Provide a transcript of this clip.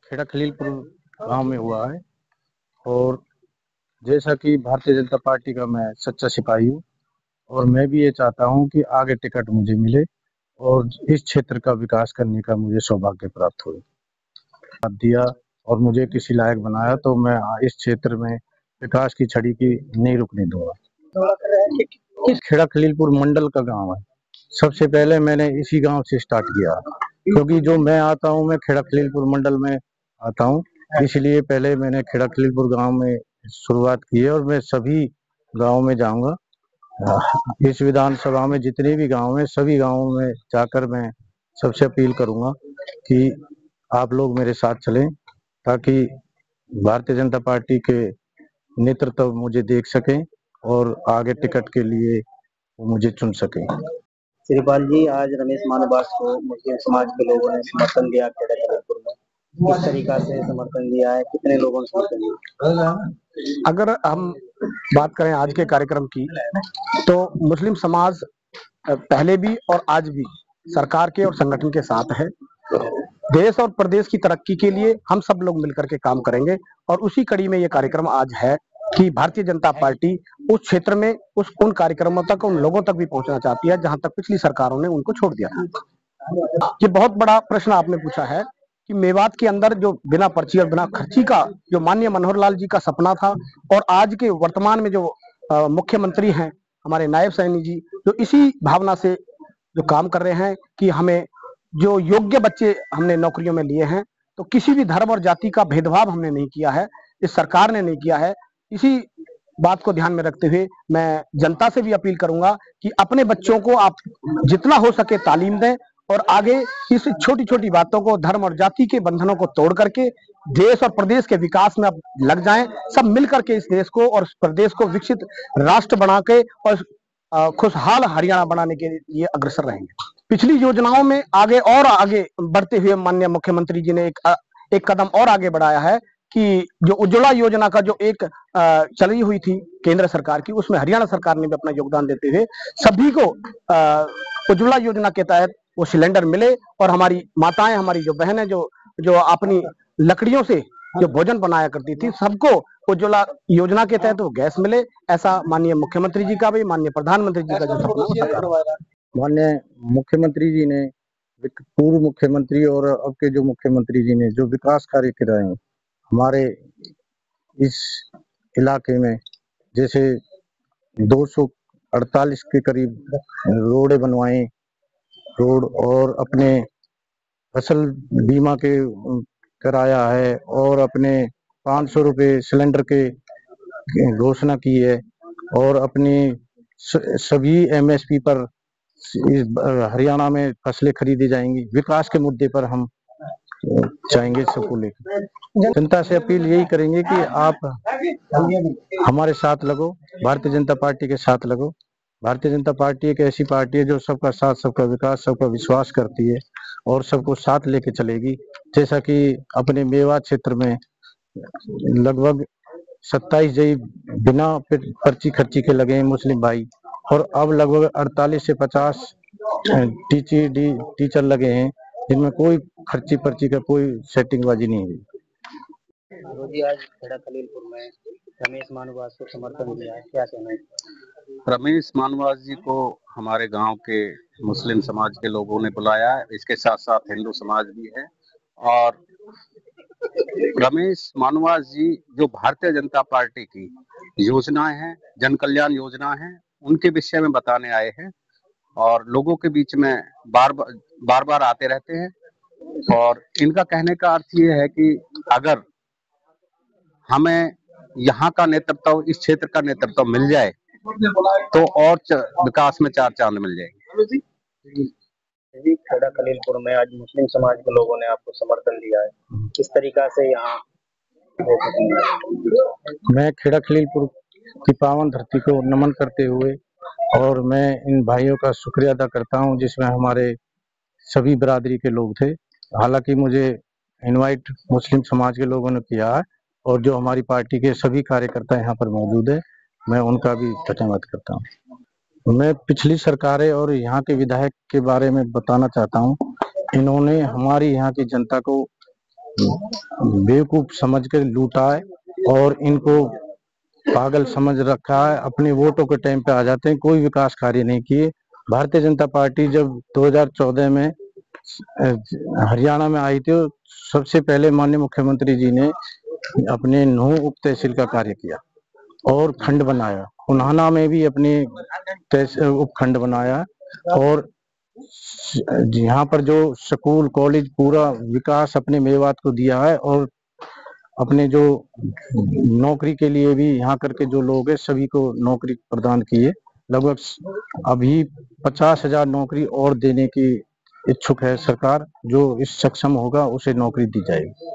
खेड़ा खलीलपुर गांव में हुआ है। और जैसा कि भारतीय जनता पार्टी का मैं सच्चा सिपाही हूँ और मैं भी ये चाहता हूँ कि आगे टिकट मुझे मिले और इस क्षेत्र का विकास करने का मुझे सौभाग्य प्राप्त हो। साथ दिया और मुझे किसी लायक बनाया तो मैं इस क्षेत्र में विकास की छड़ी की नहीं रुकने दूंगा। खेड़ा खलीलपुर मंडल का गांव है। सबसे पहले मैंने इसी गांव से स्टार्ट किया क्योंकि जो मैं आता हूं मैं खेड़ा खलीलपुर मंडल में आता हूं, इसलिए पहले मैंने खेड़ा खलीलपुर गांव में शुरुआत की है और मैं सभी गांव में जाऊंगा। इस विधानसभा में जितने भी गांव हैं सभी गांवों में जाकर मैं सबसे अपील करूंगा कि आप लोग मेरे साथ चलें ताकि भारतीय जनता पार्टी के नेतृत्व मुझे देख सकें और आगे टिकट के लिए वो मुझे चुन सकें। श्रीपाल जी, आज रमेश मानवास को मुस्लिम समाज के लोगों ने समर्थन दिया खेड़ा खलीलपुर में। किस तरीका से समर्थन दिया है, कितने लोगों ने समर्थन दिया? अगर हम बात करें आज के कार्यक्रम की तो मुस्लिम समाज पहले भी और आज भी सरकार के और संगठन के साथ है। देश और प्रदेश की तरक्की के लिए हम सब लोग मिलकर के काम करेंगे और उसी कड़ी में ये कार्यक्रम आज है कि भारतीय जनता पार्टी उस क्षेत्र में उन कार्यक्रमों तक, उन लोगों तक भी पहुंचना चाहती है जहां तक पिछली सरकारों ने उनको छोड़ दिया था। ये बहुत बड़ा प्रश्न आपने पूछा है कि मेवात के अंदर जो बिना पर्ची और बिना खर्ची का जो माननीय मनोहर लाल जी का सपना था और आज के वर्तमान में जो मुख्यमंत्री हैं हमारे नायब सैनी जी, जो इसी भावना से जो काम कर रहे हैं कि हमें जो योग्य बच्चे हमने नौकरियों में लिए हैं, तो किसी भी धर्म और जाति का भेदभाव हमने नहीं किया है, इस सरकार ने नहीं किया है। इसी बात को ध्यान में रखते हुए मैं जनता से भी अपील करूंगा कि अपने बच्चों को आप जितना हो सके तालीम दें और आगे इस छोटी छोटी बातों को, धर्म और जाति के बंधनों को तोड़ करके देश और प्रदेश के विकास में अब लग जाएं। सब मिलकर के इस देश को और इस प्रदेश को विकसित राष्ट्र बना के और खुशहाल हरियाणा बनाने के लिए अग्रसर रहेंगे। पिछली योजनाओं में आगे और आगे बढ़ते हुए माननीय मुख्यमंत्री जी ने एक कदम और आगे बढ़ाया है कि जो उज्ज्वला योजना का जो एक चली हुई थी केंद्र सरकार की, उसमें हरियाणा सरकार ने भी अपना योगदान देते हुए सभी को उज्ज्वला योजना के तहत वो सिलेंडर मिले और हमारी माताएं, हमारी जो बहनें जो अपनी लकड़ियों से जो भोजन बनाया करती थी, सबको उज्ज्वला योजना के तहत वो गैस मिले। ऐसा माननीय मुख्यमंत्री जी का भी, माननीय प्रधानमंत्री जी का जो सपना, माननीय मुख्यमंत्री जी ने, पूर्व मुख्यमंत्री और अब के जो मुख्यमंत्री जी ने जो विकास कार्य कराए हैं हमारे इस इलाके में, जैसे 248 के करीब रोडें बनवाए रोड और अपने फसल बीमा के कराया है और अपने 500 रुपये सिलेंडर के घोषणा की है और अपनी सभी एमएसपी पर हरियाणा में फसलें खरीदी जाएंगी। विकास के मुद्दे पर हम चाहेंगे सबको लेकर। जनता से अपील यही करेंगे कि आप हमारे साथ लगो, भारतीय जनता पार्टी के साथ लगो। भारतीय जनता पार्टी एक ऐसी पार्टी है जो सबका साथ, सबका विकास, सबका विश्वास करती है और सबको साथ लेके चलेगी। जैसा कि अपने मेवात क्षेत्र में लगभग 27 जई बिना पर्ची खर्ची के लगे हैं मुस्लिम भाई और अब लगभग 48 से 50 टीचर लगे हैं जिनमें कोई खर्ची पर्ची का कोई सेटिंगबाजी नहीं हुई। रोजी, आज खेड़ा खलीलपुर में रमेश मानवास को समर्थन दिया है, क्या कहना है? रमेश मानवास जी को हमारे गांव के मुस्लिम समाज के लोगों ने बुलाया है, इसके साथ साथ हिंदू समाज भी है। और रमेश मानवास जी जो भारतीय जनता पार्टी की योजनाएं हैं, जन कल्याण योजना है, उनके विषय में बताने आए हैं और लोगों के बीच में बार बार आते रहते हैं। और इनका कहने का अर्थ ये है कि अगर हमें यहाँ का नेतृत्व, इस क्षेत्र का नेतृत्व मिल जाए तो और विकास में चार चांद मिल जाएंगे। खेड़ा खलीलपुर में आज मुस्लिम समाज के लोगों ने आपको समर्थन दिया है, किस तरीका से यहाँ? मैं खेड़ा खलीलपुर की पावन धरती को नमन करते हुए और मैं इन भाइयों का शुक्रिया अदा करता हूं जिसमें हमारे सभी बिरादरी के लोग थे। हालांकि मुझे इनवाइट मुस्लिम समाज के लोगों ने किया है और जो हमारी पार्टी के सभी कार्यकर्ता यहाँ पर मौजूद है, मैं उनका भी धन्यवाद करता हूँ। मैं पिछली सरकारें और यहाँ के विधायक के बारे में बताना चाहता हूँ। इन्होंने हमारी यहाँ की जनता को बेवकूफ समझ कर लूटा है और इनको पागल समझ रखा है। अपने वोटों के टाइम पे आ जाते हैं, कोई विकास कार्य नहीं किए। भारतीय जनता पार्टी जब 2014 में हरियाणा में आई थी, सबसे पहले माननीय मुख्यमंत्री जी ने अपने नूह उप तहसील का कार्य किया और खंड बनाया। उन्हाना में भी अपने उपखंड बनाया और यहाँ पर जो स्कूल कॉलेज पूरा विकास अपने मेवात को दिया है और अपने जो नौकरी के लिए भी यहाँ करके जो लोग हैं सभी को नौकरी प्रदान की है। लगभग अभी 50,000 नौकरी और देने की इच्छुक है सरकार। जो इस सक्षम होगा उसे नौकरी दी जाएगी।